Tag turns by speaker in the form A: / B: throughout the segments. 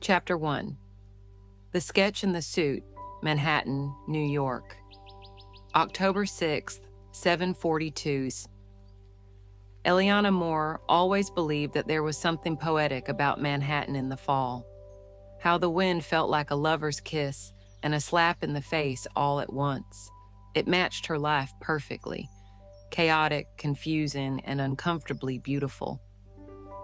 A: Chapter 1. The Sketch and the Suit, Manhattan, New York. October 6th, 7:42. Elena Moore always believed that there was something poetic about Manhattan in the fall. How the wind felt like a lover's kiss and a slap in the face all at once. It matched her life perfectly. Chaotic, confusing, and uncomfortably beautiful.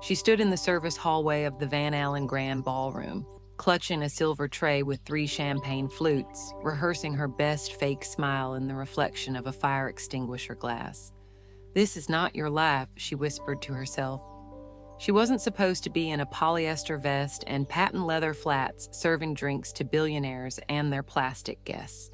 A: She stood in the service hallway of the Van Allen Grand Ballroom, clutching a silver tray with 3 champagne flutes, rehearsing her best fake smile in the reflection of a fire extinguisher glass. "This is not your life," she whispered to herself. She wasn't supposed to be in a polyester vest and patent leather flats serving drinks to billionaires and their plastic guests.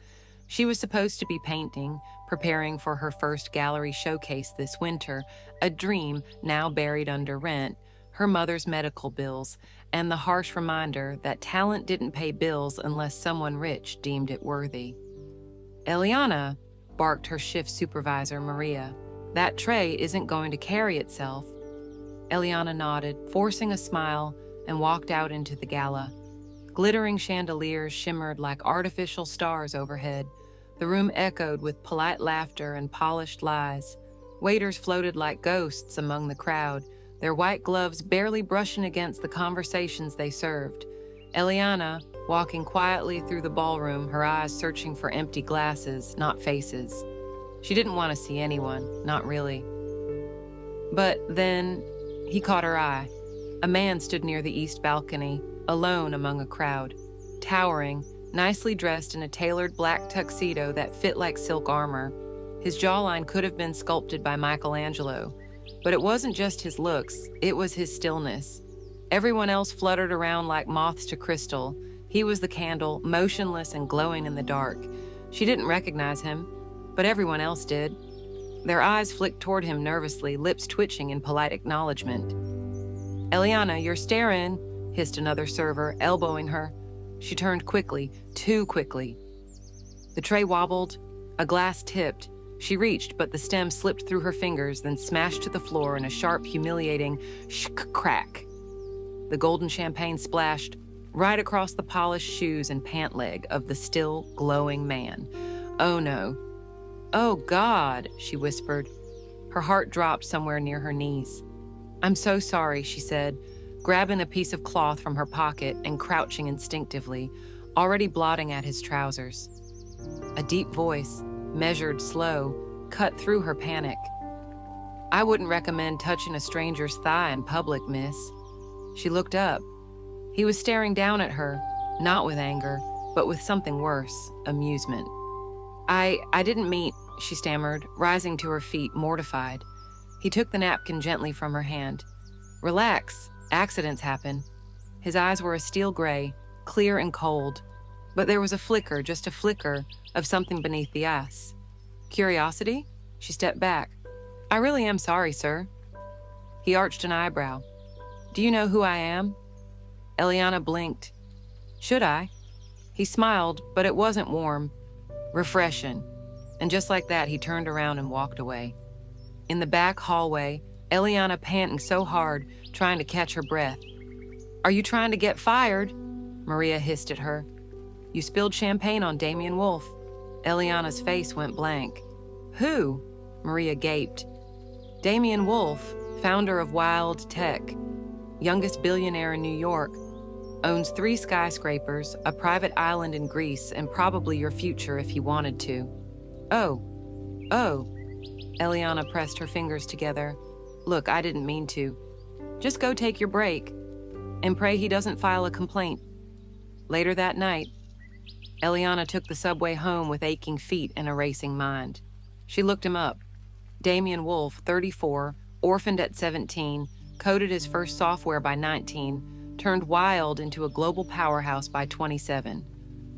A: She was supposed to be painting, preparing for her first gallery showcase this winter, a dream now buried under rent, her mother's medical bills, and the harsh reminder that talent didn't pay bills unless someone rich deemed it worthy. "Eliana," barked her shift supervisor, Maria, "that tray isn't going to carry itself." Eliana nodded, forcing a smile, and walked out into the gala. Glittering chandeliers shimmered like artificial stars overhead. The room echoed with polite laughter and polished lies. Waiters floated like ghosts among the crowd, their white gloves barely brushing against the conversations they served. Eliana, walking quietly through the ballroom, her eyes searching for empty glasses, not faces. She didn't want to see anyone, not really. But then, he caught her eye. A man stood near the east balcony, alone among a crowd, towering, nicely dressed in a tailored black tuxedo that fit like silk armor. His jawline could have been sculpted by Michelangelo. But it wasn't just his looks, it was his stillness. Everyone else fluttered around like moths to crystal. He was the candle, motionless and glowing in the dark. She didn't recognize him, but everyone else did. Their eyes flicked toward him nervously, lips twitching in polite acknowledgement. "Eliana, you're staring," hissed another server, elbowing her. She turned quickly, too quickly. The tray wobbled, a glass tipped. She reached, but the stem slipped through her fingers, then smashed to the floor in a sharp, humiliating crack. The golden champagne splashed right across the polished shoes and pant leg of the still, glowing man. "Oh no. Oh God," she whispered. Her heart dropped somewhere near her knees. "I'm so sorry," she said, grabbing a piece of cloth from her pocket and crouching instinctively, already blotting at his trousers. A deep voice, measured, slow, cut through her panic. "I wouldn't recommend touching a stranger's thigh in public, miss." She looked up. He was staring down at her, not with anger, but with something worse, amusement. I didn't mean," she stammered, rising to her feet, mortified. He took the napkin gently from her hand. "Relax. Accidents happen." His eyes were a steel gray, clear and cold, but there was a flicker, just a flicker, of something beneath the ice. "Curiosity?" She stepped back. "I really am sorry, sir." He arched an eyebrow. "Do you know who I am?" Eliana blinked. "Should I?" He smiled, but it wasn't warm. Refreshing. And just like that, he turned around and walked away. In the back hallway, Eliana panting so hard, trying to catch her breath. "Are you trying to get fired?" Maria hissed at her. "You spilled champagne on Damian Wolf." Eliana's face went blank. "Who?" Maria gaped. "Damian Wolf, founder of Wild Tech, youngest billionaire in New York, owns 3 skyscrapers, a private island in Greece, and probably your future if he wanted to." Oh. Eliana pressed her fingers together. "Look, I didn't mean to. Just go take your break and pray he doesn't file a complaint." Later that night, Eliana took the subway home with aching feet and a racing mind. She looked him up. Damian Wolf, 34, orphaned at 17, coded his first software by 19, turned wild into a global powerhouse by 27.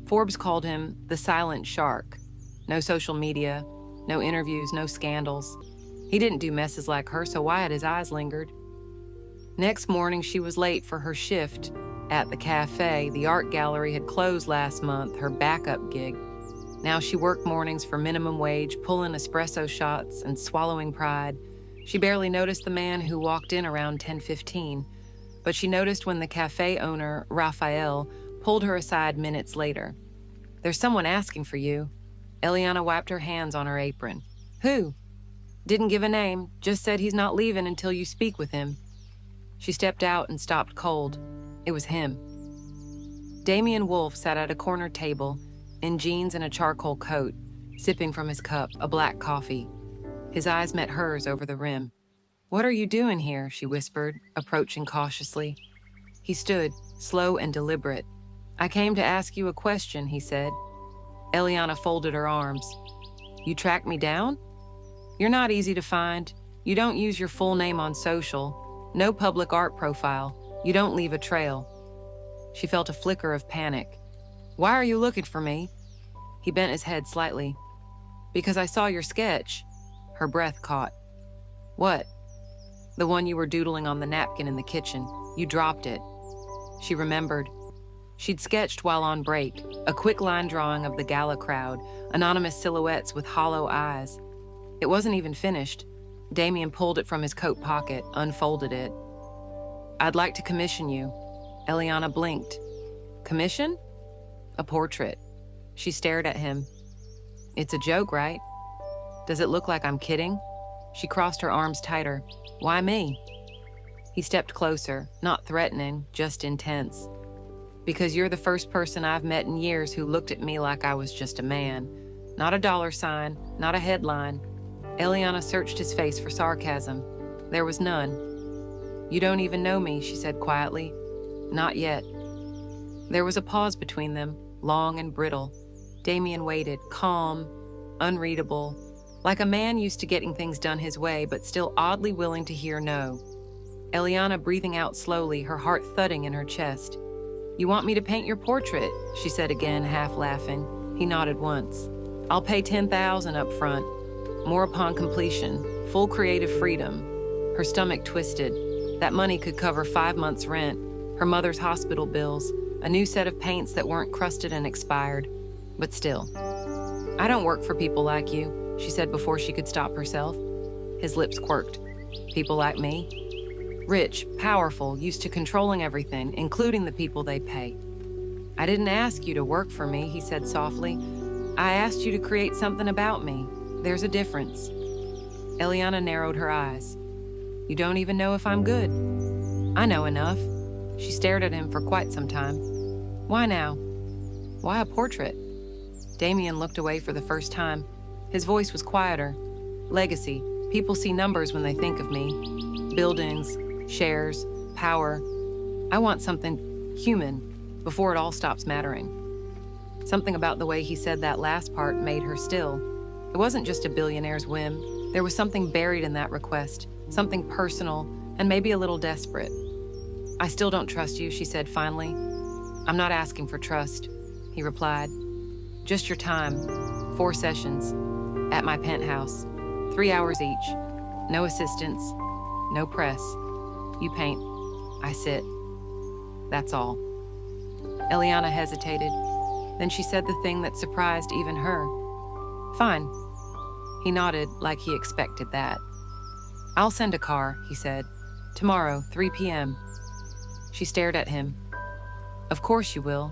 A: Forbes called him the silent shark. No social media, no interviews, no scandals. He didn't do messes like her, so why had his eyes lingered? Next morning, she was late for her shift at the cafe. The art gallery had closed last month, her backup gig. Now she worked mornings for minimum wage, pulling espresso shots and swallowing pride. She barely noticed the man who walked in around 10:15. but she noticed when the cafe owner, Raphael, pulled her aside minutes later. "There's someone asking for you." Eliana wiped her hands on her apron. "Who?" "Didn't give a name, just said he's not leaving until you speak with him." She stepped out and stopped cold. It was him. Damian Wolfe sat at a corner table, in jeans and a charcoal coat, sipping from his cup, a black coffee. His eyes met hers over the rim. "What are you doing here?" she whispered, approaching cautiously. He stood, slow and deliberate. "I came to ask you a question," he said. Eliana folded her arms. "You tracked me down? You're not easy to find. You don't use your full name on social. No public art profile. You don't leave a trail." She felt a flicker of panic. "Why are you looking for me?" He bent his head slightly. "Because I saw your sketch." Her breath caught. "What?" "The one you were doodling on the napkin in the kitchen. You dropped it." She remembered. She'd sketched while on break, a quick line drawing of the gala crowd, anonymous silhouettes with hollow eyes. It wasn't even finished. Damian pulled it from his coat pocket, unfolded it. "I'd like to commission you." Eliana blinked. "Commission?" "A portrait." She stared at him. "It's a joke, right? Does it look like I'm kidding?" She crossed her arms tighter. "Why me?" He stepped closer, not threatening, just intense. "Because you're the first person I've met in years who looked at me like I was just a man. Not a dollar sign, not a headline." Eliana searched his face for sarcasm. There was none. "You don't even know me," she said quietly. "Not yet." There was a pause between them, long and brittle. Damian waited, calm, unreadable, like a man used to getting things done his way, but still oddly willing to hear no. Eliana breathing out slowly, her heart thudding in her chest. "You want me to paint your portrait?" she said again, half laughing. He nodded once. "I'll pay $10,000 up front. More upon completion. Full creative freedom." Her stomach twisted. That money could cover 5 months' rent, her mother's hospital bills, a new set of paints that weren't crusted and expired. But still. "I don't work for people like you," she said before she could stop herself. His lips quirked. "People like me? Rich, powerful, used to controlling everything, including the people they pay." "I didn't ask you to work for me," he said softly. "I asked you to create something about me. There's a difference." Eliana narrowed her eyes. "You don't even know if I'm good." "I know enough." She stared at him for quite some time. "Why now? Why a portrait?" Damian looked away for the first time. His voice was quieter. "Legacy. People see numbers when they think of me. Buildings, shares, power. I want something human before it all stops mattering." Something about the way he said that last part made her still. It wasn't just a billionaire's whim. There was something buried in that request, something personal and maybe a little desperate. "I still don't trust you," she said finally. "I'm not asking for trust," he replied. "Just your time. 4 sessions. At my penthouse. 3 hours each. No assistance. No press. You paint. I sit. That's all." Eliana hesitated. Then she said the thing that surprised even her. "Fine." He nodded like he expected that. "I'll send a car," he said. "Tomorrow, 3 p.m. She stared at him. "Of course you will.